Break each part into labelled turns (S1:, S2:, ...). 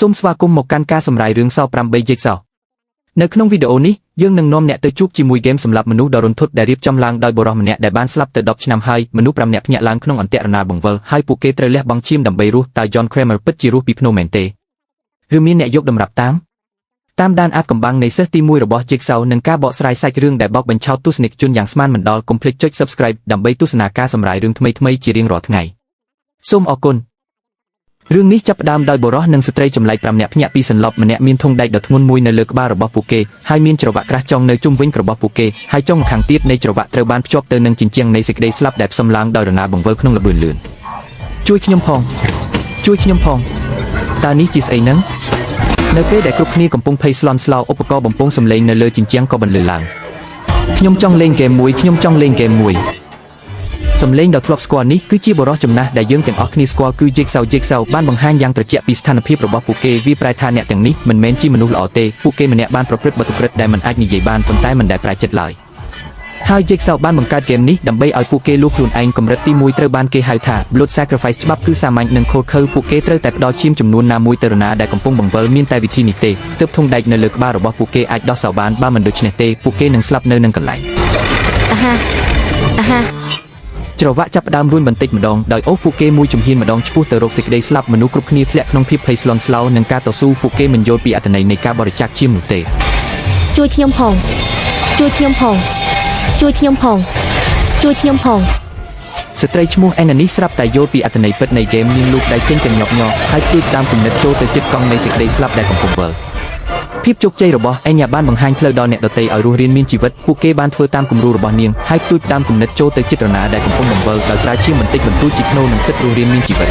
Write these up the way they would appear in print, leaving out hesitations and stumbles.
S1: សូមស្វាគមន៍មកកាន់ការសម្រាយរឿងសោ8 Jigsaw នៅក្នុងវីដេអូនេះយើងនឹងនាំអ្នកទៅជួបជាមួយហ្គេមសម្រាប់មនុស្សដ៏រន្ធត់ដែលរៀបចំឡើងដោយបុរសម្នាក់ដែលបានស្លាប់ទៅ10ឆ្នាំហើយមនុស្ស5នាក់ភ្ញាក់ឡើងក្នុងអន្ទាក់រណាបង្វិលហើយពួកគេត្រូវលះបង់ឈាមដើម្បីរស់តើ John Kramer ពិតជារស់ពីភ្នំមែនទេឬមានអ្នកយកតម្រាប់តាមដានអាថ៌កំបាំងនៃសិស្សទី1របស់ Jigsaw និងការបកស្រាយសាច់រឿងដែលបោកបញ្ឆោតទស្សនិកជនយ៉ាងស្មានមិនដល់កុំភ្លេចចុច Subscribe ដើម្បីទស្សនាការសម្រាយរឿងថ្មីៗជារៀងរាល់ថ្ងៃសូមអរគុណរឿងនេះចាប់ផ្ដើមដោយបុរសនិងស្ត្រីចម្លែក5នាក់ភ្ញាក់ពីសន្លប់ម្នាក់មានធុងដែកដ៏ធ្ងន់មួយនៅលើក្បាលរបស់ពួកគេហើយមានច្រវាក់ក្រាស់ចុងនៅជុំវិញរបស់ពួកគេហើយចុងម្ខាងទៀតនៃច្រវាក់ត្រូវបានភ្ជាប់ទៅនឹងជញ្ជាំងនៃសេចក្តីស្លាប់ដែលផ្សំឡើងដោយរណាបង្វិលក្នុងល្បឿនលឿនជួយខ្ញុំផងតើនេះជាស្អីហ្នឹងនៅពេលដែលគ្រប់គ្នាកំពុងភ័យស្លន់ស្លោឧបករណ៍បំពងសំឡេងនៅលើជញ្ជាំងក៏បន្លឺឡើងខ្ញុំចង់លេងហ្គេមមួយសំឡេងដ៏ធ្លាប់ស្គាល់នេះគឺជាបុរសចំណាស់ដែលយើងទាំងអស់គ្នាស្គាល់គឺ Jigsaw បានបង្ហាញយ៉ាងត្រជាក់ពីស្ថានភាពរបស់ពួកគេវាប្រែថាអ្នកទាំងនេះមិនមែនជាមនុស្សល្អទេពួកគេម្នាក់បានប្រព្រឹត្តបទឧក្រិដ្ឋដែលមិនអាចនិយាយបានប៉ុន្តែមិនដែលប្រែចិត្តឡើយហើយ Jigsaw បានបង្កើតហ្គេមនេះដើម្បីឲ្យពួកគេលួចខ្លួនឯងកម្រិតទី1ត្រូវបានគេហៅថា Blood Sacrifice ច្បាប់គឺសាមញ្ញនិងខុសខើពួកគេត្រូវតែផ្ដល់ឈាមចំនួនណាមួយទៅរណាដែលកំពុងបង្វិលមានតែវិធីនេះទេទើបធុងដែកនៅលើក្បាលរបស់ពួកគេអាចដោះសោបានបើមិនដូច្នេះទេពួកគេនឹងស្លាប់នៅនឹងកន្លែងច្រវាក់ចាប់ផ្ដើមរួញបន្តិចម្ដងដោយអូសពួកគេមួយជំហានម្ដងឆ្ពោះទៅរកសេចក្តីស្លាប់មនុស្សគ្រប់គ្នាធ្លាក់ក្នុងភាពភ័យស្លន់ស្លោនិងការតស៊ូពួកគេមិនយល់ពីអត្ថន័យនៃការបរិច្ចាគឈាមនោះទេ
S2: ជួយខ្ញុំផង
S1: ស្ត្រីឈ្មោះអេណានេះស្រាប់តែយល់ពីអត្ថន័យពិតនៃហ្គេមនាងលូកដៃចេញទាំងញាប់ញ័រហើយព្រួយតាមគំនិតចូលទៅជិតកង់នៃសេចក្តីស្លាប់ដែលកំពុងវិលភាពជោគជ័យរបស់អេញាបានបង្ហាញផ្លូវដល់អ្នកដទៃឲ្យរស់រានមានជីវិតពួកគេបានធ្វើតាមគំរូរបស់នាងហើយព្រួយតាមគំនិតចូលទៅជិតរណាដែលកំពុងបង្វិលដោយប្រើឈាមបន្តិចបន្តួចជាថ្នូរនឹងសិទ្ធិរស់រានមានជីវិត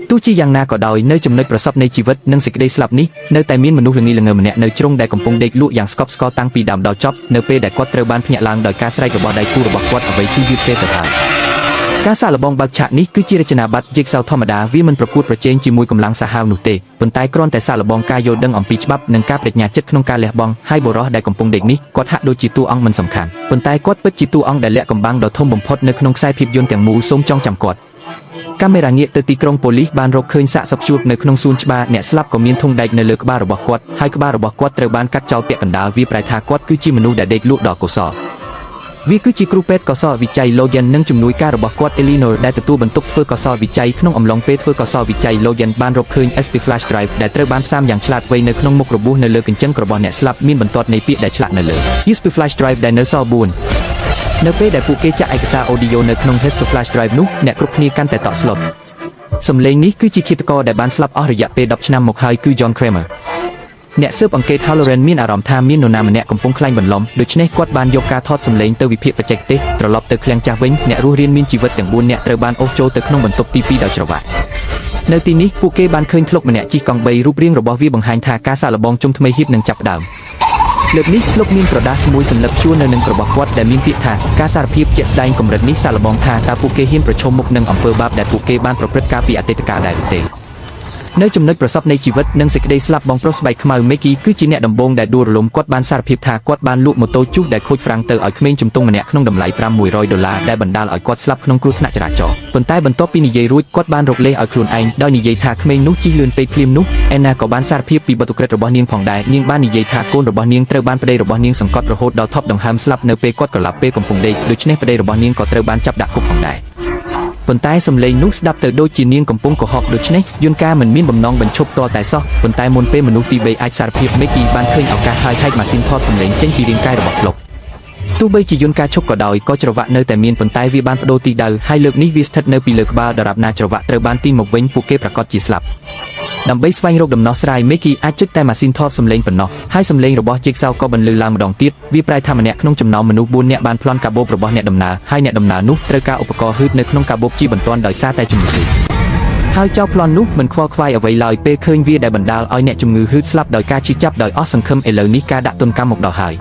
S1: ទោះជាយ៉ាងណាក៏ដោយនៅចំណុចប្រសពនៃជីវិតនិងសេចក្តីស្លាប់នេះនៅតែមានមនុស្សល្ងីល្ងើម្នាក់នៅជ្រុងដែលកំពុងដេកលក់យ៉ាងស្កប់ស្កល់តាំងពីដើមដល់ចប់នៅពេលដែលគាត់ត្រូវបានភ្ញាក់ឡើងដោយការស្រែករបស់ដៃគូរបស់គាត់អ្វីគឺយឺតពេលទៅហើយការសាកល្បងបើកឆាកនេះគឺជារចនាប័ទ្ម Jigsaw ធម្មតាវាមិនប្រកួតប្រជែងជាមួយកម្លាំងសាហាវនោះទេប៉ុន្តែគ្រាន់តែសាកល្បងការយល់ដឹងអំពីច្បាប់និងការប្រាជ្ញាចិត្តក្នុងការលះបង់ហើយបុរសដែលកំពុងដេកនេះគាត់ហាក់ដូចជាតួអង្គមិនសំខាន់ប៉ុន្តែគាត់ពិតជាតួអង្គដែលលាក់កំបាំងដ៏ធំបំផុតនៅក្នុងខ្សែភាពយន្តទាំងមូលសូមចងចាំគាត់កាមេរ៉ាងាកទៅទីក្រុងប៉ូលីសបានរកឃើញសាកសពជួបនៅក្នុងសួនច្បារអ្នកស្លាប់ក៏មានធុងដែកនៅលើក្បាលរបស់គាត់ហើយក្បាលរបស់គាត់ត្រូវបានកាត់ចោលពាក់កណ្ដាលវាប្រែថាគាត់គឺជាមនុស្សដែលដេកលក់ដ៏កុសលវាគឺជាគ្រូពេទ្យកសលវិច័យ Logan និងជំនួយការរបស់គាត់ Eleanor ដែលទទួលបន្ទុកធ្វើកសលវិច័យក្នុងអំឡុងពេលធ្វើកសលវិច័យ Logan បានរកឃើញ SP Flash Drive ដែលត្រូវបានផ្សាំយ៉ាងឆ្លាតវៃនៅក្នុងមុខរបួសនៅលើកញ្ចឹងរបស់អ្នកស្លាប់មានបន្ទាត់នៃពាក្យដែលឆ្លាក់នៅលើ SP Flash Drive ដែលនៅសល់4នៅពេលដែលពួកគេចាក់ឯកសារ audio នៅក្នុង SP Flash Drive នោះអ្នកគ្រប់គ្នាកាន់តែតក់ស្លុតសំឡេងនេះគឺជាឃាតករដែលបានស្លាប់អស់រយៈពេល10ឆ្នាំមកហើយគឺ John Kramerអ្នកស៊ើបអង្កេត Halloran មានអារម្មណ៍ថាមាននរណាម្នាក់កំពុងក្លែងបន្លំដូច្នេះគាត់បានយកការថតសំឡេងទៅវិភាគបច្ចេកទេសត្រឡប់ទៅឃ្លាំងចាស់វិញអ្នករស់រានមានជីវិតទាំង4នាក់ត្រូវបានអូសចូលទៅក្នុងបន្ទប់ទី2ដោយច្រវាក់នៅទីនេះពួកគេបានឃើញធ្លុកម្នាក់ជិះកង់3រូបរាងរបស់វាបង្ហាញថាការសាកល្បងជុំថ្មីហ៊ាននឹងចាប់ផ្ដើមលើកនេះធ្លុកមានក្រដាសមួយសន្លឹកជួរនៅនឹងរបស់គាត់ដែលមានពាក្យថាការសារភាពជាក់ស្ដែងកម្រិតនេះសាកល្បងថាតើពួកគេហ៊ានប្រឈមមុខនឹងអំពើបាបដែលពួកគេបានប្រព្រឹត្តកាលពីអតីតកាលដែរឬទេនៅចំណុចប្រសពនៃជីវិតនិងសេចក្តីស្លាប់បងប្រុសស្បែកខ្មៅ Mickey គឺជាអ្នកដំបូងដែលដួលរលំគាត់បានសារភាពថាគាត់បានលក់ម៉ូតូជុះដែលខូចហ្វ្រាំងទៅឲ្យក្មេងជំទង់ម្នាក់ក្នុងតម្លៃ$500ដែលបណ្ដាលឲ្យគាត់ស្លាប់ក្នុងគ្រោះថ្នាក់ចរាចរណ៍ប៉ុន្តែបន្ទាប់ពីនិយាយរួចគាត់បានរកលេសឲ្យខ្លួនឯងដោយនិយាយថាក្មេងនោះជិះលឿនពេកភ្លាមនោះអេណាក៏បានសារភាពពីបទឧក្រិដ្ឋរបស់នាងផងដែរនាងបាននិយាយថាកូនរបស់នាងត្រូវបានប្តីរបស់នាងសង្កត់រហូតដល់ថប់ដង្ហើមស្លាប់នៅពេលគាត់ក្រឡាប់ពេលកំពុងដេកដូច្នេះប្តីរបស់នាងក៏ត្រូវបានចាប់ដាក់គុកផងដែរប៉ុន្តែសំឡេងនោះស្ដាប់ទៅដូចជានាងកំពុងកុហកដូច្នេះយន្តការមិនមានបំណងបញ្ឈប់តតែសោះប៉ុន្តែមុនពេលមនុស្សទី3អាចសារភាព Mickey បានឃើញឱកាសហើយហែកម៉ាស៊ីនថតសំឡេងចេញពីរាងកាយរបស់លោកទោះបីជាយន្តការឈប់ក៏ដោយក៏ច្រវាក់នៅតែមានប៉ុន្តែវាបានបដូរទីដៅហើយលើកនេះវាស្ថិតនៅពីលើក្បាលដរាបណាច្រវាក់ត្រូវបានទីមកវិញពួកគេប្រកាសជាស្លាប់ដើម្បីស្វែងរកដំណោះស្រាយ Mickey អាចចុចតែម៉ាស៊ីនថតសំឡេងប៉ុណ្ណោះហើយសំឡេងរបស់ Jigsaw ក៏បន្លឺឡើងម្ដងទៀតវាប្រែថាម្នាក់ក្នុងចំណោមមនុស្ស4នាក់បានប្លន់កាបូបរបស់អ្នកដំណើរហើយអ្នកដំណើរនោះត្រូវការឧបករណ៍ហឺតនៅក្នុងកាបូបជាបន្ទាន់ដោយសារតែជំងឺហើយចៅប្លន់នោះមិនខ្វល់ខ្វាយអ្វីឡើយពេលឃើញវាដែលបណ្ដាលឲ្យអ្នកជំងឺហឺតស្លាប់ដោយការឈឺចាប់ដោយអស់សង្ឃឹមឥឡូវនេះការដាក់ទណ្ឌកម្មមកដល់ហើ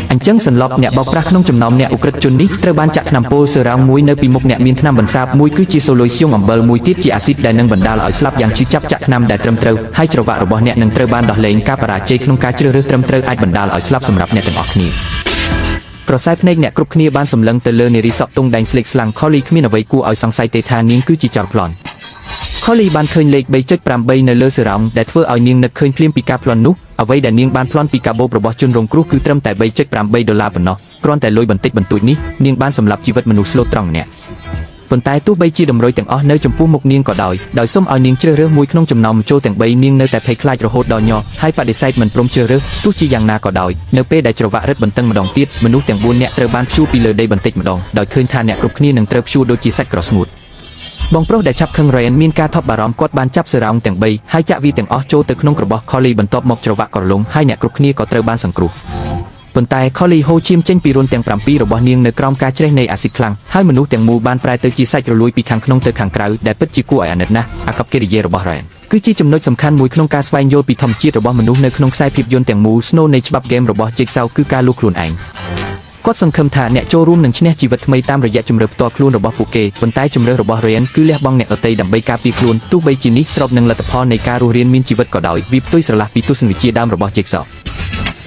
S1: យអញ្ចឹងសន្លប់អ្នកបោកប្រាស់ក្នុងចំណោមអ្នកឧក្រិដ្ឋជននេះត្រូវបានចាក់ថ្នាំពុលសេរ៉ាំមួយនៅពីមុខអ្នកមានថ្នាំបន្សាបមួយគឺជាសូលុយស្យងអំបិលមួយទៀតជាអាស៊ីតដែលនឹងបណ្ដាលឲ្យស្លាប់យ៉ាងឈឺចាប់ចាក់ថ្នាំដែលត្រឹមត្រូវហើយច្រវាក់របស់អ្នកនឹងត្រូវបានដោះលែងការបរាជ័យក្នុងការជ្រើសរើសត្រឹមត្រូវអាចបណ្ដាលឲ្យស្លាប់សម្រាប់អ្នកទាំងអស់គ្នាក្រសែភ្នែកអ្នកគ្រប់គ្នាបានសម្លឹងទៅលើនារីសក់ទង់ដែងស្លេកស្លាំង Collie គ្មានអ្វីគួរឲ្យសង្ស័យទេថានាងគឺជាចោរប្លន់ ខលីបានឃើញលេខ 3.8 នៅលើសរោងដែលធ្វើឲ្យនាងនឹកឃើញភ្លាមពីការប្លន់នោះអ្វីដែលនាងបានប្លន់ពីកាបូបរបស់ជនរងគ្រោះគឺត្រឹមតែ $3.8 ប៉ុណ្ណោះគ្រាន់តែលុយបន្តិចបន្តួចនេះនាងបានសម្លាប់ជីវិតមនុស្សស្លូតត្រង់ម្នាក់ប៉ុន្តែទោះបីជាតម្រុយទាំងអស់នៅចំពោះមុខនាងក៏ដោយសុំឲ្យនាងជ្រើសរើសមួយក្នុងចំណោមចូលទាំង3នាងនៅតែភ័យខ្លាចរហូតដល់ញ័រហើយបដិសេធមិនព្រមជ្រើសរើសទោះជាយ៉ាងណាក៏ដោយនៅពេលដែលច្រវាក់រឹតបន្តឹងម្ដងទៀតមនុស្សទាំង4នាក់ត្រូវបានព្យួរពីលើដីបន្តិចម្ដងដោយឃើញថាអ្នកគ្រប់គ្នានឹងត្រូវព្យួរដូចជាសាច់ក្រស្ងួតបងប្រុសដែលចាប់ខឹង Ryan មានការថប់បារម្ភគាត់បានចាប់សរោងទាំង3ហើយចាក់វាទាំងអស់ចូលទៅក្នុងក្របោះ Collie បន្ទាប់មកច្រវាក់ក្រឡុងហើយអ្នកគ្រប់គ្នាក៏ត្រូវបានសង្គ្រោះប៉ុន្តែ Collie ហូរឈាមចេញពីរន្ធទាំង7របស់នាងនៅក្រោមការជ្រេះនៃអាស៊ីតខ្លាំងហើយមនុស្សទាំងមូលបានប្រែទៅជាសាច់រលួយពីខាងក្នុងទៅខាងក្រៅដែលពិតជាគួរឲ្យអាណិតណាស់អាកប្បកិរិយារបស់ Ryan គឺជាចំណុចសំខាន់មួយក្នុងការស្វែងយល់ពីធម្មជាតិរបស់មនុស្សនៅក្នុងខ្សែភាពយន្តទាំងមូលស្នូលនៃច្បាប់ហ្គេមរបស់ Jigsaw គឺការលួចខ្លួនឯងគាត់សង្ឃឹមថាអ្នកចូលរួមនឹងឈ្នះជីវិតថ្មីតាមរយៈជំរឿផ្ទាល់ខ្លួនរបស់ពួកគេប៉ុន្តែជំរឿរបស់ Ryan គឺលះបង់អ្នកដទៃដើម្បីការពារខ្លួនទោះបីជានេះស្របនឹងលទ្ធផលនៃការរស់រានមានជីវិតក៏ដោយវាផ្ទុយស្រឡះពីទស្សនវិជ្ជាដើមរបស់ Jigsaw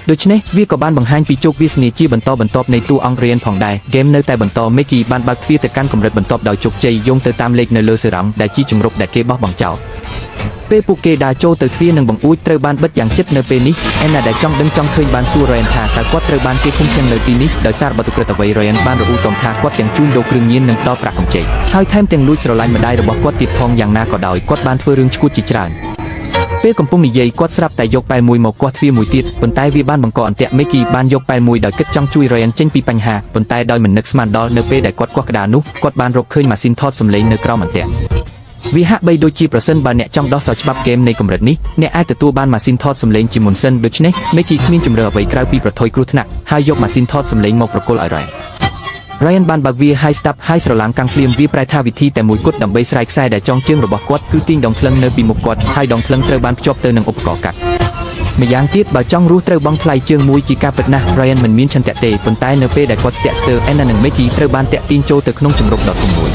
S1: ដូច្នេះវាក៏បានបង្ហាញពីជោគវាសនាជាបន្តបន្ទាប់នៃតួអង្គ Ryan ផងដែរហ្គេមនៅតែបន្ត Mickey បានបើកទ្វារទៅកាន់កម្រិតបន្ទាប់ដោយជោគជ័យយោងទៅតាមលេខនៅលើសរោងដែលជាជំរកដែលគេបោះបង់ចោលពេលពួកគេដើរចូលទៅទ្វារនឹងបង្អួចត្រូវបានបិទយ៉ាងជិតនៅពេលនេះអេណាដែលចង់ឃើញបានសួរ Ryan ថាតើគាត់ត្រូវបានគេឃុំឃាំងនៅទីនេះដោយសារបាតុក្រិតអ្វី Ryan បានរអ៊ូតមថាគាត់ទាំងជួញដូរគ្រឿងញៀននិងផ្ដល់ប្រាក់កម្ចីហើយថែមទាំងលួចស្រឡាញ់ម្ដាយរបស់គាត់ទៀតផងយ៉ាងណាក៏ដោយគាត់បានធ្វើរឿងឈួតជាច្រើនពេលកំពុងនិយាយគាត់ស្រាប់តែយកប៉ែមួយមកគាស់ទ្វារមួយទៀតប៉ុន្តែវាបានបង្កអន្ទាក់ Mickey បានយកប៉ែមួយដោយគិតចង់ជួយ Ryan ចេញពីបញ្ហាប៉ុន្តែដោយមិននឹកស្មានដល់នៅពេលដែលគាត់គាស់ក្តារនោះគាត់បានរកឃើញម៉ាស៊ីនថតសំឡេងនៅក្រោមអន្ទាក់វាហាក់បីដូចជាប្រសិនបើអ្នកចង់ដោះស្រាយច្បាប់ហ្គេមនៃកម្រិតនេះអ្នកអាចទទួលបានម៉ាស៊ីនថតសំឡេងជាមុនសិនដូច្នេះ Mickey គ្មានជំរឿអ្វីក្រៅពីប្រថុយគ្រោះថ្នាក់ហើយយកម៉ាស៊ីនថតសំឡេងមកប្រគល់ឲ្យ Ryan បានបើកវាហើយស្ដាប់ហើយស្រឡាំងកាំងភ្លាមវាប្រែថាវិធីតែមួយគត់ដើម្បីស្រាយខ្សែដែលចងជើងរបស់គាត់គឺទាញដងភ្លឹងនៅពីមុខគាត់ហើយដងភ្លឹងត្រូវបានភ្ជាប់ទៅនឹងឧបករណ៍កាត់ម្យ៉ាងទៀតបើចង់រស់ត្រូវបង់ថ្លៃជើងមួយជាការពិតណាស់ Ryan មិនមានឆន្ទៈទេប៉ុន្តែនៅពេលដែលគាត់ស្ទាក់ស្ទើរ Anna និង Mickey ត្រូវបានតាក់ទាញចូលទៅក្នុងជំរកដ៏ធំមួយ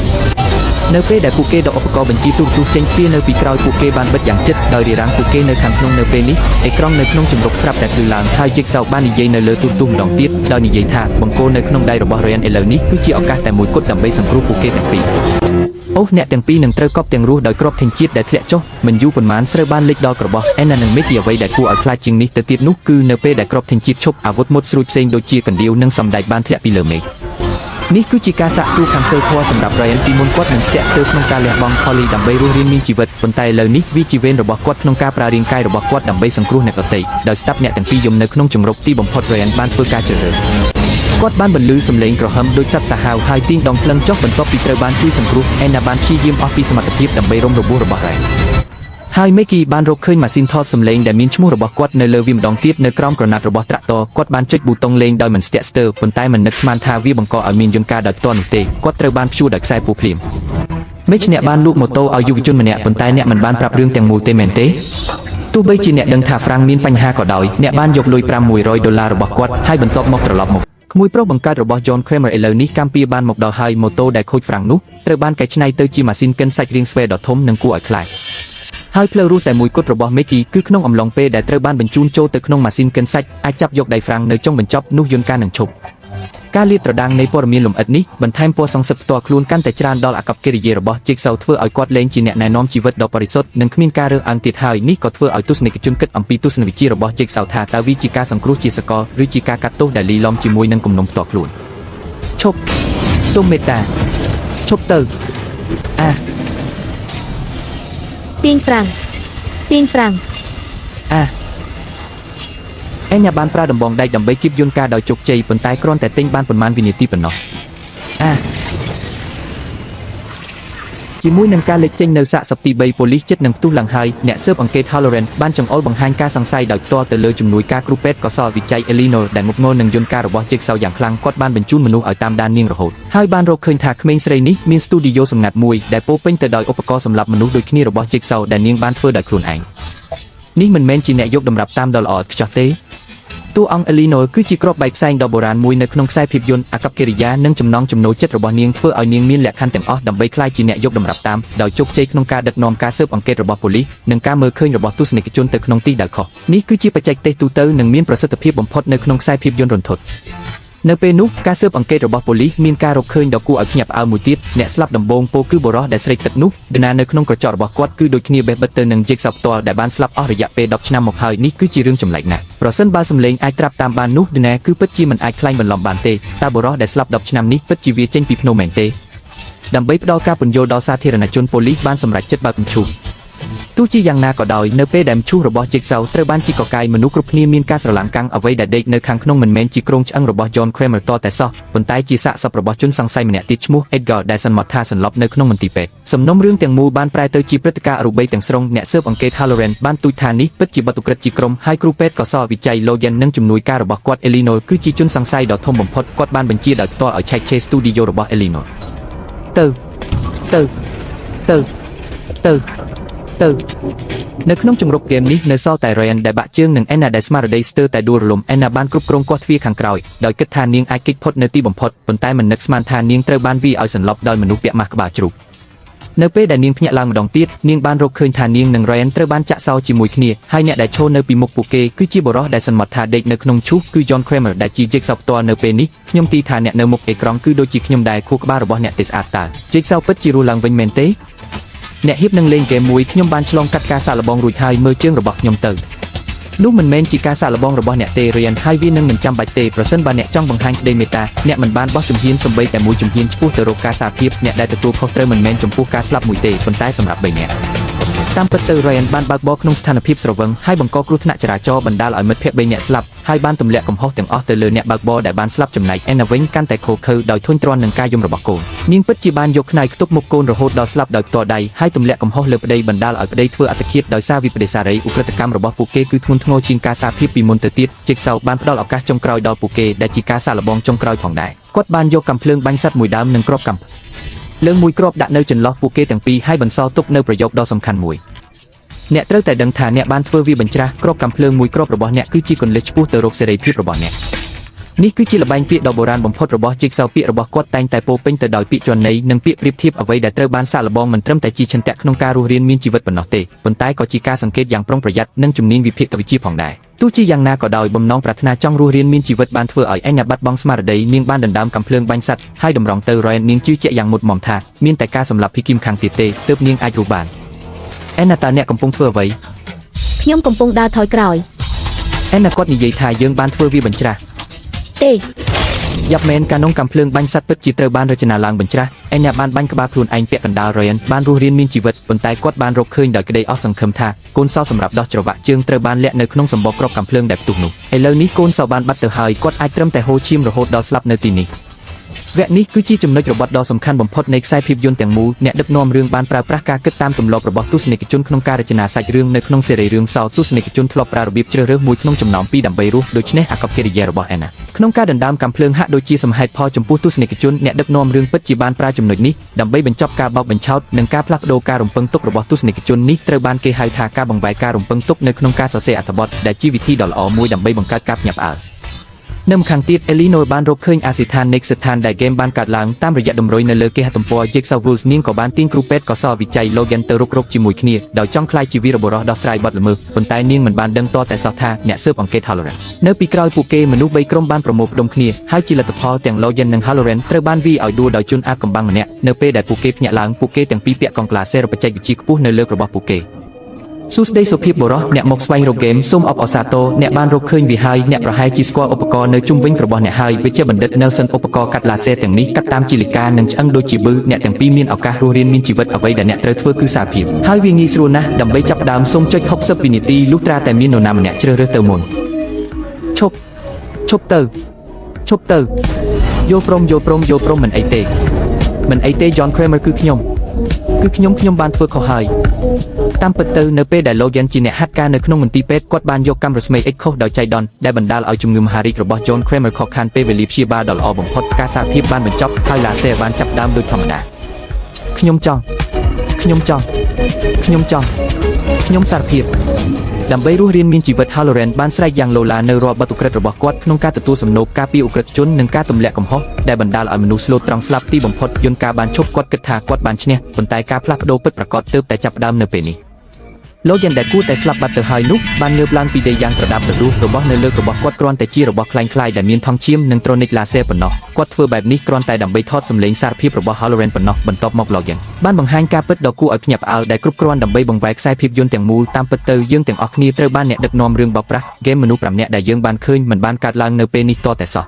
S1: នៅពេលដែលពួកគេដកឧបករណ៍បញ្ជីទូរទស្សន៍ចេញពីនៅពីក្រោយពួកគេបានបិទយ៉ាងជិតដោយរារាំងពួកគេនៅខាងក្នុងនៅពេលនេះអេក្រង់នៅក្នុងជំរកស្រាប់តែភ្លឺឡើងហើយ Jigsaw បាននិយាយនៅលើទូរទស្សន៍ម្ដងទៀតដោយនិយាយថាបង្គោលនៅក្នុងដៃរបស់ Ryan ឥឡូវនេះគឺជាឱកាសតែមួយគត់ដើម្បីសង្គ្រោះពួកគេទាំងពីរអូអ្នកទាំងពីរនឹងត្រូវកប់ទាំងរស់ដោយគ្រាប់ធញ្ញជាតិដែលធ្លាក់ចុះមិនយូរប៉ុន្មានស្រូវបានលេចដល់ក្របោះ Anna និង Mickey អ្វីដែលគួរឲ្យខ្លាចជាងនេះទៅទៀតនោះគឺនៅពេលដែលគ្រាប់ធញ្ញជាតិឈប់អាវុធមុតស្រួចផ្សេងដូចជាកណ្ដៀវនិងសម្ដេចបានធ្លាក់ពីលើមេឃនេះគឺជាការសាកសួរខាងសីលធម៌សម្រាប់ Ryan ពីមុនគាត់នឹងស្ទាក់ស្ទើរក្នុងការលះបង់ Collie ដើម្បីរស់រានមានជីវិតប៉ុន្តែឥឡូវនេះវាជាវេនរបស់គាត់ក្នុងការប្រើរាងកាយរបស់គាត់ដើម្បីសង្គ្រោះអ្នកដទៃដោយស្ដាប់អ្នកទាំងពីរយំនៅក្នុងជំរកទីបំផុត Ryan បានធ្វើការជ្រើសរើសគាត់បានបន្លឺសំឡេងក្រហមដូចសត្វសាហាវហើយទាញដងភ្លឹងចុះបន្ទាប់ពីត្រូវបានជួយសង្គ្រោះ Anna បានព្យាយាមអស់ពីសមត្ថភាពដើម្បីរំរបួសរបស់ Ryan ហើយ Mickey បានរកឃើញម៉ាស៊ីនថតសំឡេងដែលមានឈ្មោះរបស់គាត់នៅលើវាម្ដងទៀតនៅក្រោមក្រណាត់របស់ត្រាក់ទ័រគាត់បានចុចប៊ូតុងលេងដោយមិនស្ទាក់ស្ទើរប៉ុន្តែមិននឹកស្មានថាវាបង្កឲ្យមានយន្តការដោយផ្ទាល់នោះទេគាត់ត្រូវបានព្យួរដោយខ្សែពួរភ្លាម Mitch អ្នកបានលូកម៉ូតូឲ្យយុវជនម្នាក់ប៉ុន្តែអ្នកមិនបានប្រាប់រឿងទាំងមូលទេមែនទេទោះបីជាអ្នកដឹងថា Frank មានបញ្ហាក៏ដោយអ្នកបានយកលុយ$500របស់គាត់ហើយបន្ទាប់មកត្រឡប់មកក្មួយប្រុសបង្កើតរបស់ John Kramer ឥឡូវនេះកាំពីបានមកដល់ហើយម៉ូតូដែលខូច Frank នោះត្រូវបានកែច្នៃទៅជាម៉ាស៊ីនកិនសាច់រាងស្វែដ៏ធំនិងគួរឲ្យខ្លាចហើយផ្លូវរស់តែមួយគត់របស់ Mickey គឺក្នុងអំឡុងពេលដែលត្រូវបានបញ្ជូនចូលទៅក្នុងម៉ាស៊ីនកិនសាច់អាចចាប់យកដៃ Frank នៅចុងបញ្ចប់នោះយន្តការនឹងឈប់ការលាតត្រដាងនៃព័ត៌មានលម្អិតនេះបន្ថែមពណ៌សង្សឹកផ្ទាល់ខ្លួនកាន់តែច្រើនដល់អាកប្បកិរិយារបស់ Jigsaw ធ្វើឲ្យគាត់លែងជាអ្នកណែនាំជីវិតដ៏បរិសុទ្ធនិងគ្មានការរើសអើងទៀតហើយនេះក៏ធ្វើឲ្យទស្សនិកជនគិតអំពីទស្សនវិជ្ជារបស់ Jigsaw ថាតើវាជាការសង្គ្រោះជាសកលឬជាការកាត់ទោសដែលលីឡំជាមួយនឹងគំនុំផ្ទាល់ខ្លួនឈប់សូមមេត្តាឈប់ទៅទ
S2: ាញ Frank
S1: អេញ៉ាបានប្រើដំបងដែកដើម្បីគៀបយន្តការដោយជោគជ័យប៉ុន្តែគ្រាន់តែទិញបានប៉ុន្មានវិនាទីប៉ុណ្ណោះជាមួយនឹងការលេចចេញនៅសាកសពទី3ប៉ូលីសចិត្តនឹងផ្ទុះឡើងហើយអ្នកស៊ើបអង្កេត Halloran បានចង្អុលបង្ហាញការសង្ស័យដោយផ្ទាល់ទៅលើជំនួយការគ្រូពេទ្យកសលវិច័យ Eleanor ដែលងប់ងល់នឹងយន្តការរបស់ Jigsaw យ៉ាងខ្លាំងគាត់បានបញ្ជូនមនុស្សឲ្យតាមដាននាងរហូតហើយបានរកឃើញថាក្មេងស្រីនេះមានស្ទូឌីយោសម្ងាត់មួយដែលពោពេញទៅដោយឧបករណ៍សម្រាប់មនុស្សដូចគ្នារបស់ Jigsaw ដែលនាងបានធ្វើដោយខ្លួនឯងនេះមិនមែនជាអ្នកយកតម្រាប់តាមដ៏ល្អឥតខ្ចោះទេតួអង្គ Eleanor គឺជាគ្រាប់បែកផ្សែងដ៏បុរាណមួយនៅក្នុងខ្សែភាពយន្តអាកប្បកិរិយានិងចំណង់ចំណូលចិត្តរបស់នាងធ្វើឲ្យនាងមានលក្ខខណ្ឌទាំងអស់ដើម្បីក្លាយជាអ្នកយកតម្រាប់តាមដោយជោគជ័យក្នុងការដឹកនាំការស៊ើបអង្កេតរបស់ប៉ូលីសនិងការមើលឃើញរបស់ទស្សនិកជនទៅក្នុងទីដែលខុសនេះគឺជាបច្ចេកទេសទូទៅនិងមានប្រសិទ្ធភាពបំផុតនៅក្នុងខ្សែភាពយន្តរន្ធត់ នៅពេលនោះការស៊ើបអង្កេតរបស់ប៉ូលីសមានការរកឃើញដ៏គួរឲ្យភ្ញាក់ផ្អើលមួយទៀតអ្នកស្លាប់ដំបូងពោគឺបុរសដែលស្រេកទឹកនោះដែលនៅក្នុងក្រចករបស់គាត់គឺដូចគ្នាបេះបិទទៅនឹងជែកសោផ្ទាល់ដែលបានស្លាប់អស់រយៈពេល10ឆ្នាំមកហើយនេះគឺជារឿងចម្លែកណាស់ប្រសិនបើសម្លេងអាចត្រាប់តាមបាននោះដណាគឺពិតជាមិនអាចក្លែងបន្លំបានទេតើបុរសដែលស្លាប់10ឆ្នាំនេះពិតជាវាចេញពីភ្នំមែនទេដើម្បីផ្ដល់ការពន្យល់ដល់សាធារណជនប៉ូលីសបានសម្រេចចិត្តបើកមឈូសទោះជាយ៉ាងណាក៏ដោយនៅពេលដែលមឈូសរបស់ជេកសៅត្រូវបានជីកកកាយមនុស្សគ្រប់គ្នាមានការស្រឡាំងកាំងអ្វីដែលដេកនៅខាងក្នុងមិនមែនជាក្រុងឆ្អឹងរបស់ John Kramer តតែសោះប៉ុន្តែជាសាកសពរបស់ជនសង្ស័យម្នាក់ទៀតឈ្មោះ Edgar ដែលសន្មតថាសន្លប់នៅក្នុងមន្ទីរពេទ្យសំណុំរឿងទាំងមូលបានប្រែទៅជាព្រឹត្តិការណ៍រូបីទាំងស្រុងអ្នកស៊ើបអង្កេត Halloran បានទូចថានេះពិតជាបទឧក្រិដ្ឋជាក្រុមហើយគ្រូពេទ្យក៏សរវិច័យ Logan និងជំនួយការរបស់គាត់ Eleanor គឺជាជនសង្ស័យដ៏ធំបំផុតគាត់បានបញ្ជាដោយផ្ទាល់ឲ្យឆែកឆេរ Studio របស់ Eleanor ទៅនៅក្នុងជំរប់ហ្គេមនេះនៅសល់តែ Ryan ដែលបាក់ជើងនិង Anna ដែលស្មារតីស្ទើរតែដួលរលំ Anna បានគ្រប់គ្រងគាស់ទ្វារខាងក្រោយដោយគិតថានាងអាចគេចផុតនៅទីបំផុតប៉ុន្តែមិននឹកស្មានថានាងត្រូវបានវាយឲ្យសន្លប់ដោយមនុស្សពាក់ម៉ាស់ក្បាលជ្រូកនៅពេលដែលនាងភ្ញាក់ឡើងម្ដងទៀតនាងបានរកឃើញថានាងនិង Ryan ត្រូវបានចាក់សោជាមួយគ្នាហើយអ្នកដែលឈរនៅពីមុខពួកគេគឺជាបុរសដែលសន្មតថាដេកនៅក្នុងឈូសគឺ John Kramer ដែលជាជេកសៅផ្ទាល់នៅពេលនេះខ្ញុំទីថាអ្នកនៅមុខអេក្រង់គឺដូចជាខ្ញុំដែរខួរក្បាលរបស់អ្នកទេស្អាតតើជេកសៅពិតជារស់ឡើងវិញមែនទេអ្នកហ៊ាបនឹងលេងហ្គេមមួយខ្ញុំបានឆ្លងកាត់ការសាកល្បងរួចហើយមើលជើងរបស់ខ្ញុំទៅនោះមិនមែនជាការសាកល្បងរបស់អ្នកទេរៀនហើយវានឹងមិនចាំបាច់ទេប្រសិនបើអ្នកចង់បង្ហាញក្តីមេត្តាអ្នកមិនបានបោះជំហានសំបីតែមួយជំហានឆ្ពោះទៅរកការសារភាពអ្នកដែលទទួលខុសត្រូវមិនមែនចំពោះការស្លាប់មួយទេប៉ុន្តែសម្រាប់3នាក់តាមពិតទៅ Ryan បានបើកបរក្នុងស្ថានភាពស្រវឹងហើយបង្កគ្រោះថ្នាក់ចរាចរណ៍បណ្ដាលឲ្យមិត្តភក្តិ3នាក់ស្លាប់ហើយបានទម្លាក់កំហុសទាំងអស់ទៅលើអ្នកបើកបរដែលបានស្លាប់ចំណែក Anna វិញកាន់តែឃោឃៅដោយធុញទ្រាន់នឹងការយំរបស់កូននាងពិតជាបានយកខ្នើយខ្ទប់មុខកូនរហូតដល់ស្លាប់ដោយផ្ទាល់ដៃហើយទម្លាក់កំហុសលើប្តីបណ្ដាលឲ្យប្តីធ្វើអត្តឃាតដោយសារវិបដិសារីឧក្រិដ្ឋកម្មរបស់ពួកគេគឺធ្ងន់ធ្ងរជាងការសារភាពពីមុនទៅទៀតជេកសៅបានផ្ដល់ឱកាសចុងក្រោយដល់ពួកគេដែលជាការសាកល្បងចុងក្រោយផងដែរគាត់បានយកកាំភ្លើងបាញ់សត្វមួយដើមនិងគ្រាប់កាំលើងមួយគ្រាប់ដាក់នៅចន្លោះពួកគេទាំងពីរហើយបន្សល់ទុកនៅប្រយោគដ៏សំខាន់មួយអ្នកត្រូវតែដឹងថាអ្នកបានធ្វើវាបញ្ច្រាស់គ្រាប់កាំភ្លើងមួយគ្រាប់របស់អ្នកគឺជាគន្លឹះឆ្ពោះទៅរកសេរីភាពរបស់អ្នកនេះគឺជាល្បែងពាក្យដ៏បុរាណបំផុតរបស់ជេកសៅពាក្យរបស់គាត់តែងតែពោពេញទៅដោយពាក្យជន់ន័យនិងពាក្យប្រៀបធៀបអ្វីដែលត្រូវបានសាកល្បងមិនត្រឹមតែជាឆន្ទៈក្នុងការរស់រានមានជីវិតប៉ុណ្ណោះទេប៉ុន្តែក៏ជាការសង្កេតយ៉ាងប្រុងប្រយ័ត្ននិងជំនាញវិភាគវិទ្យាផងដែរទោះជាយ៉ាងណាក៏ដោយបំណងប្រាថ្នាចង់រស់រានមានជីវិតបានធ្វើឲ្យអញ្ញាបាត់បង់ស្មារតីនាងបានដណ្ដើមកាំភ្លើងបាញ់សត្វហើយតម្រង់ទៅ Ryan នាងជឿជាក់យ៉ាងមុតមមថាមានតែការសម្លាប់ភីគីមខាងទៀតទេទើបនាងអាចរស់បានAnnaតើអ្នកកំពុងធ្វើអ្វីខ
S2: ្ញុំកំពុងដើរថយក្រោយ
S1: Anna គាត់និយាយថាយើងបានធ្វើវាបញ្ច្រាស់
S2: ទេ
S1: យ៉ាប់មែនកានងកាំភ្លើងបាញ់សត្វពិតជាត្រូវបានរចនាឡើងបញ្ច្រាស់Annaបានបាញ់ក្បាលខ្លួនឯងពាក់កណ្ដាល Ryan បានរស់រានមានជីវិតប៉ុន្តែគាត់បានរកឃើញដោយក្តីអស់សង្ឃឹមថាកូនសោសម្រាប់ដោះច្រវាក់ជើងត្រូវបានលាក់នៅក្នុងសម្បកគ្រាប់កាំភ្លើងដែលផ្ទុះនោះឥឡូវនេះកូនសោបានបាត់ទៅហើយគាត់អាចត្រឹមតែហូរឈាមរហូតដល់ស្លាប់នៅទីនេះវគ្គនេះគឺជាចំណុចរបត់ដ៏សំខាន់បំផុតនៃខ្សែភាពយន្តទាំងមូលអ្នកដឹកនាំរឿងបានប្រើប្រាស់ការគិតតាមទម្លាប់របស់ទស្សនិកជនក្នុងការរចនាសាច់រឿងនៅក្នុងសេរីរឿងសោទស្សនិកជនធ្លាប់ប្រើរបៀបជ្រើសរើសមួយក្នុងចំណោម2ដើម្បីរស់ដូច្នេះអាកប្បកិរិយារបស់ Anna ក្នុងការដណ្ដើមកាំភ្លើងហាក់ដូចជាសម្ហេតុផលចំពោះទស្សនិកជនអ្នកដឹកនាំរឿងពិតជាបានប្រើចំណុចនេះដើម្បីបញ្ចប់ការបោកបញ្ឆោតនិងការផ្លាស់ប្ដូរការរំពឹងទុករបស់ទស្សនិកជននេះត្រូវបានគេហៅថាការបង្វែរការរំពឹងទុកនៅក្នុងការសរសេរអត្ថបទដែលជាវិធីដ៏ល្អមួយដើម្បីបង្កើតការភ្ញាក់ផ្អើលនៅម្ខាងទៀត Eleanor បានរកឃើញអាសយដ្ឋាននៃស្ថានដែលហ្គេមបានកាត់ឡើងតាមរយៈតម្រុយនៅលើគេហទំព័រ Jigsaw Rules នាងក៏បានទាញគ្រូពេទ្យកសវិច័យ Logan ទៅរុករកជាមួយគ្នាដោយចង់ក្លាយជាវីរបុរសដោះស្រាយបទល្មើសប៉ុន្តែនាងមិនបានដឹងតតែសោះថាអ្នកស៊ើបអង្កេត Halloran នៅពីក្រោយពួកគេមនុស្ស3ក្រុមបានប្រមូលផ្ដុំគ្នាហើយជាលទ្ធផលទាំង Logan និង Halloran ត្រូវបានវាយឲ្យដួលដោយជនអាថ៌កំបាំងម្នាក់នៅពេលដែលពួកគេភ្ញាក់ឡើងពួកគេទាំងពីរពាក់កងក្លាសេរបច្ចេកវិទ្យាខ្ពស់នៅលើករបស់ពួកគេសួស្តីសុភាពបុរសអ្នកមកស្វែងរកហ្គេមសូមអបអរសាទរអ្នកបានរកឃើញវាហើយអ្នកប្រហែលជាស្គាល់ឧបករណ៍នៅជុំវិញរបស់អ្នកហើយវិជ្ជាបណ្ឌិត Nelson ឧបករណ៍កាត់ឡាសេទាំងនេះកាត់តាមជាលិកានិងឆ្អឹងដូចជាប៊ឺអ្នកទាំងពីរមានឱកាសរស់រានមានជីវិតអ្វីដែលអ្នកត្រូវធ្វើគឺសារភាពហើយវាងាយស្រួលណាស់ដើម្បីចាប់ផ្ដើមសូមចុច60វិនាទីលុះត្រាតែមាននរណាម្នាក់ជ្រើសរើសទៅមុនឈប់ទៅយកព្រមមិនអីទេ John Kramer គឺខ្ញុំបានធ្វើខុសហើយតាមពិតទៅនៅពេលដែល Logan ជាអ្នកហាត់ការនៅក្នុងមន្ទីរពេទ្យគាត់បានយកកាំរស្មី X ខុសដោយចៃដន្យដែលបណ្ដាលឲ្យជំងឺមហារីករបស់ John Kramer ខកខានពេលវេលាព្យាបាលដ៏ល្អបំផុតការសារភាពបានបញ្ចប់ហើយឡាសេបានចាប់ដើមដូចធម្មតាខ្ញុំសារភាពដើម្បីរស់រានមានជីវិត Halloran បានស្រែកយ៉ាងឡូឡានៅរាល់បទឧក្រិដ្ឋរបស់គាត់ក្នុងការទទួលសំណូកការពារឧក្រិដ្ឋជននិងការទម្លាក់កំហុសដែលបណ្ដាលឲ្យមនុស្សស្លូតត្រង់ស្លាប់ទីបំផុតយន្តការបានឈប់គាត់គិតថាគាត់បានឈ្នះប៉ុន្តែការផ្លាស់ប្ដូរពិតប្រាកដទើបតែចាប់ផ្ដើមនៅពេលនេះ លោកយ៉ាងដែលគួរតែស្លាប់បាត់ទៅហើយនោះបានងើបឡើងពីដីយ៉ាងប្រដាប់ប្រដួសរបស់នៅលើរបស់គាត់គ្រាន់តែជារបស់คล้ายៗដែលមានថង់ឈាមនិងត្រូនិកឡាសេប៉ុណ្ណោះគាត់ធ្វើបែបនេះគ្រាន់តែដើម្បីថតសម្លេងសារភាពរបស់ Halloran ប៉ុណ្ណោះបន្ទាប់មកលោកយ៉ាងបានបង្ហាញការពិតដ៏គួរឲ្យភ្ញាក់ផ្អើលដែលគ្រប់គ្រាន់ដើម្បីបង្វែរខ្សែភាពយន្តទាំងមូលតាមពិតទៅយើងទាំងអស់គ្នាត្រូវបានអ្នកដឹកនាំរឿងបោកប្រាស់ហ្គេមមនុស្ស5នាក់ដែលយើងបានឃើញមិនបានកើតឡើងនៅពេលនេះតតែសោះ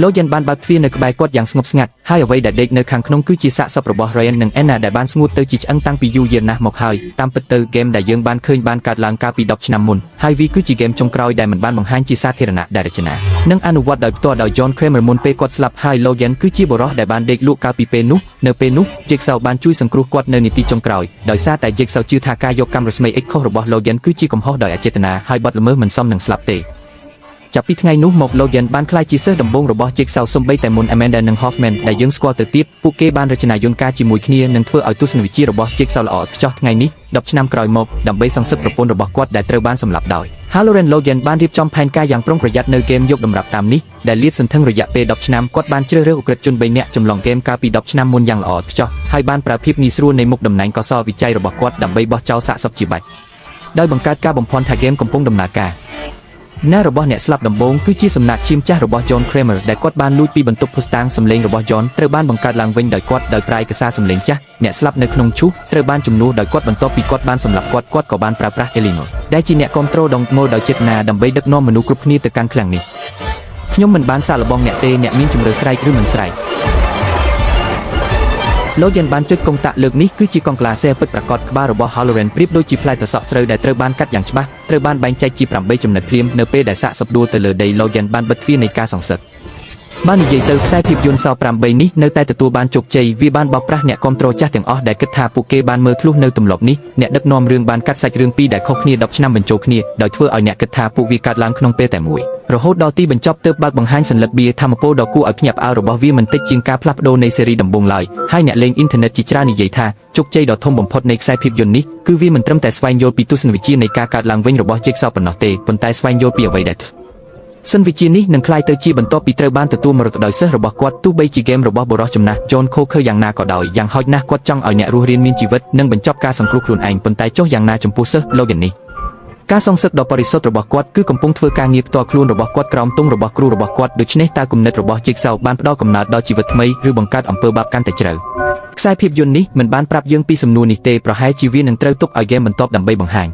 S1: លោកយ៉ាងបានបើកទ្វារនៅក្បែរគាត់យ៉ាងស្ងប់ស្ងាត់ហើយអ្វីដែលដេកនៅខាងក្នុងគឺជាសាកសពរបស់ Ryan និង Anna ដែលបានស្ងួតទៅជាឆ្អឹងតាំងពីយូរយារណាស់មកហើយតាមពិតទៅហ្គេមដែលយើងបានឃើញបានកើតឡើងកាលពី10ឆ្នាំមុនហើយវាគឺជាហ្គេមចុងក្រោយដែលមិនបានបង្ហាញជាសាធារណៈដែលរចនានិងអនុវត្តដោយផ្ទាល់ដោយ John Kramer មុនពេលគាត់ស្លាប់ហើយលោកយ៉ាងគឺជាបុរសដែលបានដេកលក់កាលពីពេលនោះនៅពេលនោះ Jigsaw បានជួយសង្គ្រោះគាត់នៅនាទីចុងក្រោយដោយសារតែ Jigsaw ជឿថាការយកកាំរស្មី X ខុសរបស់លោកយ៉ាងគឺជាកំហុសដោយអចេតនាហើយបទល្មើសមិនសមនឹងស្លាប់ទេចាប់ពីថ្ងៃនោះមកលោកយ៉ាងបានក្លាយជាសិស្សដំបូងរបស់ Jigsaw សូម្បីតែមុន Amanda និង Hoffman ដែលយើងស្គាល់ទៅទៀតពួកគេបានរចនាយន្តការជាមួយគ្នានិងធ្វើឲ្យទស្សនវិជ្ជារបស់ Jigsaw ល្អឥតខ្ចោះថ្ងៃនេះ10ឆ្នាំក្រោយមកដើម្បីសងសឹកប្រពន្ធរបស់គាត់ដែលត្រូវបានសម្លាប់ដោយ Halloran លោកយ៉ាងបានរៀបចំផែនការយ៉ាងប្រុងប្រយ័ត្ននៅហ្គេមយកតម្រាប់តាមនេះដែលលាតសន្ធឹងរយៈពេល10ឆ្នាំគាត់បានជ្រើសរើសឧក្រិដ្ឋជន3នាក់ចម្លងហ្គេមកាលពី10ឆ្នាំមុនយ៉ាងល្អឥតខ្ចោះហើយបានប្រើភាពងាយស្រួលនៃមុខតំណែងកសលវិច័យរបស់គាត់ដើម្បីបោះចោលសាកសពជាបាច់ដោយបង្កើតការបំភាន់ថាហ្គេមកំពុងដំណើរការណែរបស់អ្នកស្លាប់ដំបូងគឺជាសំណាក់ឈាមចាស់របស់ John Kramer ដែលគាត់បានលួចពីបន្ទប់ភស្តុតាងសម្លេងរបស់ John ត្រូវបានបង្កើតឡើងវិញដោយគាត់ដោយប្រើឯកសារសម្លេងចាស់អ្នកស្លាប់នៅក្នុងឈូសត្រូវបានជំនួសដោយគាត់បន្ទាប់ពីគាត់បានសម្លាប់គាត់ក៏បានប្រើប្រាស់ Eleanor ដែលជាអ្នកគ្រប់គ្រងដងងល់ដោយចេតនាដើម្បីដឹកនាំមនុស្សគ្រប់គ្នាទៅកាន់ឃ្លាំងនេះខ្ញុំមិនបានសាកល្បងអ្នកទេអ្នកមានជំរឿស្រែកឬមិនស្រែកលោកយ៉ាងបានចុចកុងតាក់លើកនេះគឺជាកង់ក្លាសេពិតប្រាកដក្បាលរបស់ Halloran ប្រៀបដូចជាផ្លែត្រសក់ស្រូវដែលត្រូវបានកាត់យ៉ាងច្បាស់ត្រូវបានបែងចែកជា8ចំណិតភ្លាមនៅពេលដែលសាកសពដួលទៅលើដីលោកយ៉ាងបានបិទទ្វារនៃការសងសឹកបាននិយាយទៅខ្សែភាពយន្តសោ8នេះនៅតែទទួលបានជោគជ័យវាបានបោកប្រាស់អ្នកគ្រប់គ្រងចាស់ទាំងអស់ដែលគិតថាពួកគេបានមើលធ្លុះនៅទម្លាប់នេះអ្នកដឹកនាំរឿងបានកាត់សាច់រឿងពីរដែលខុសគ្នា10ឆ្នាំបញ្ចូលគ្នាដោយធ្វើឲ្យអ្នកគិតថាពួកវាកើតឡើងក្នុងពេលតែមួយរហូតដល់ទីបញ្ចប់ទើបបើកបង្ហាញសញ្ញាបៀធម្មពលដ៏គួរឲ្យភ្ញាក់ផ្អើលរបស់វាមិនតិចជាងការផ្លាស់ប្ដូរនៃស៊េរីដំបូងឡើយហើយអ្នកលេងអ៊ីនធឺណិតជាច្រើននិយាយថាជោគជ័យដ៏ធំបំផុតនៃខ្សែភាពយន្តនេះគឺវាមិនត្រឹមតែស្វែងយល់ពីទស្សនវិជ្ជានៃការកើតឡើងវិញរបស់ Jigsaw ប៉ុណ្ណោះទេប៉ុន្តែស្វែងយល់ពីអ្វីដែលសិនវិជ្ជានេះនឹងក្លាយទៅជាបន្ទាប់ពីត្រូវបានទទួលមរតកដោយសិស្សរបស់គាត់ទោះបីជាហ្គេមរបស់បុរសចំណាស់ John Coker យ៉ាងណាក៏ដោយយ៉ាងហោចណាស់គាត់ចង់ឲ្យអ្នករស់រានមានជីវិតនិងបញ្ចប់ការសង្គ្រោះខ្លួនឯងប៉ុន្តែចុះយ៉ាងណាចំពោះសិស្ស Logan នេះការសងសឹកដ៏បរិសុទ្ធរបស់គាត់គឺកំពុងធ្វើការងារផ្ទាល់ខ្លួនរបស់គាត់ក្រោមទង់របស់គ្រូរបស់គាត់ដូច្នេះតើគំនិតរបស់ Jigsaw បានផ្ដល់កំណើតដល់ជីវិតថ្មីឬបង្កើតអំពើបាបកាន់តែជ្រៅខ្សែភាពយន្តនេះមិនបានប្រាប់យើងពីសំណួរនេះទេប្រហែលជាវានឹងត្រូវទុកឲ្យហ្គេមបន្ទាប់ដើម្បីបង្ហាញ